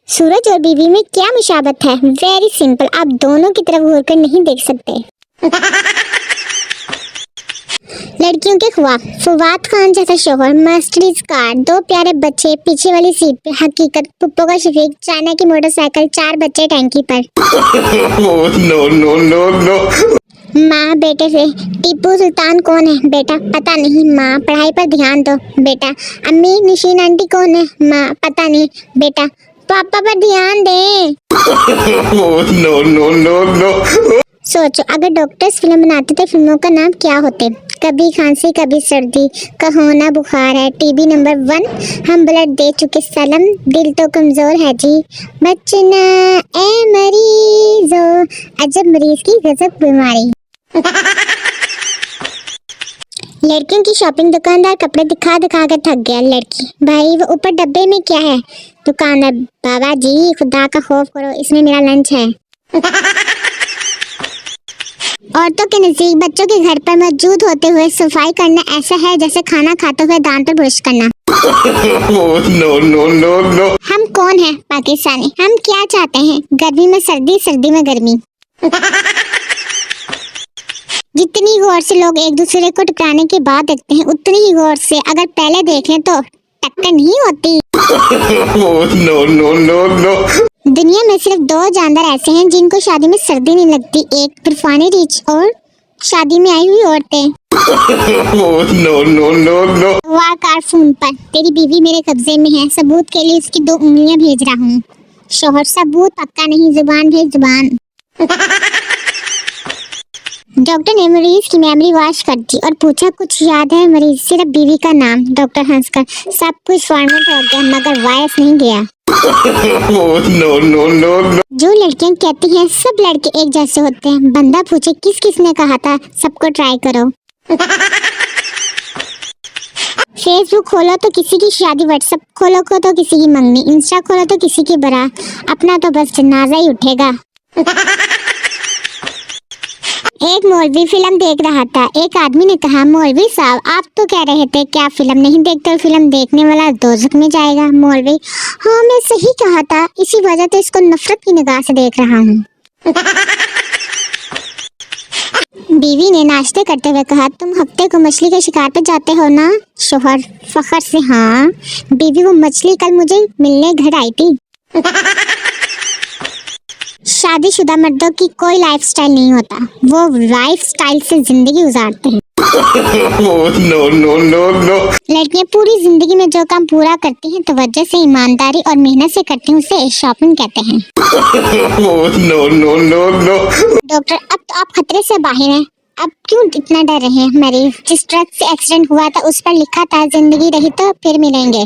सूरज और बीवी में क्या मुशाबत है? वेरी सिंपल, आप दोनों की तरफ घूर कर नहीं देख सकते। लड़कियों के ख्वाब, फवाद खान जैसा शोहर, मर्सिडीज कार, 2 प्यारे बच्चे पीछे वाली सीट पे, हकीकत पुप्पो का शफीक, चाइना की मोटरसाइकिल, 4 बच्चे टैंकी पर। No no no no. माँ बेटे से, टीपू सुल्तान कौन है? बेटा पता नहीं। माँ पढ़ाई पर ध्यान दो। बेटा अम्मी निशीन आंटी कौन है? माँ पता नहीं। बेटा पापा पर ध्यान दे। No no no no. सोचो अगर डॉक्टर्स फिल्म बनाते तो फिल्मों का नाम क्या होते? कभी खांसी कभी सर्दी, कहो ना बुखार है, टीबी नंबर 1, हम ब्लड दे चुके सनम, दिल तो कमजोर है जी, बचना ए मरीजो, अजब मरीज की गजब बीमारी। लड़कियों की शॉपिंग, दुकानदार कपड़े दिखा दिखा कर थक गया। लड़की भाई वो ऊपर डब्बे में क्या है? दुकानदार बाबा जी खुदा का खौफ करो, इसमें मेरा लंच है। औरतों के नजदीक बच्चों के घर पर मौजूद होते हुए सफाई करना ऐसा है जैसे खाना खाते हुए दांत पर ब्रश करना। No no no no. हम कौन है? पाकिस्तानी। हम क्या चाहते हैं? गर्मी में सर्दी, सर्दी में गर्मी। जितनी गौर से लोग एक दूसरे को टकराने के बाद देखते हैं, उतनी ही गौर से अगर पहले देख लें तो टक्कर नहीं होती। No no no no. दुनिया में सिर्फ 2 जानवर ऐसे हैं जिनको शादी में सर्दी नहीं लगती, एक तूफानी रीछ और शादी में आई हुई औरतें। No no no no. वाह कार फोन पर, तेरी बीवी मेरे कब्जे में है, सबूत के लिए उसकी 2 उंगलियां भेज रहा हूँ। शोहर सबूत पक्का नहीं, जुबान भेज जुबान। डॉक्टर ने मरीज की मेमोरी वॉश कर दी और पूछा कुछ याद है मरीज? सिर्फ बीवी का नाम। डॉक्टर हंसकर, सब कुछ फॉर्मेट हो गया मगर वायरस नहीं गया। No no no no. जो लड़कियां कहती हैं सब लड़के एक जैसे होते हैं, बंदा पूछे किस किस ने कहा था? सबको ट्राई करो। फेसबुक खोलो तो किसी की शादी, व्हाट्सएप खोलो तो किसी की मंगनी, इंस्टा खोलो तो किसी की बारात, अपना तो बस जनाजा ही उठेगा। एक मौलवी फिल्म देख रहा था। एक आदमी ने कहा, मौलवी साहब आप तो कह रहे थे क्या फिल्म नहीं देखते, फिल्म देखने वाला दोज़ख में जाएगा। मौलवी, हाँ मैं सही कहा था, इसी वजह से इसको नफरत की निगाह से देख रहा हूँ। बीवी ने नाश्ते करते हुए कहा, तुम हफ्ते को मछली के शिकार पे जाते हो ना? शोहर फखर से, हाँ। बीवी, वो मछली कल मुझे मिलने घर आई थी। शादीशुदा मर्दों की कोई लाइफस्टाइल नहीं होता, वो लाइफस्टाइल से जिंदगी गुजारते हैं। No no no no. लड़कियां पूरी जिंदगी में जो काम पूरा करती हैं तवज्जो से, ईमानदारी और मेहनत से करती हैं, उसे शॉपिंग कहते हैं। No no no no. Doctor, अब तो आप खतरे से बाहर हैं, अब क्यों इतना डर रहे हैं? मरीज, जिस ट्रक से एक्सीडेंट हुआ था उस पर लिखा था जिंदगी रही तो फिर मिलेंगे।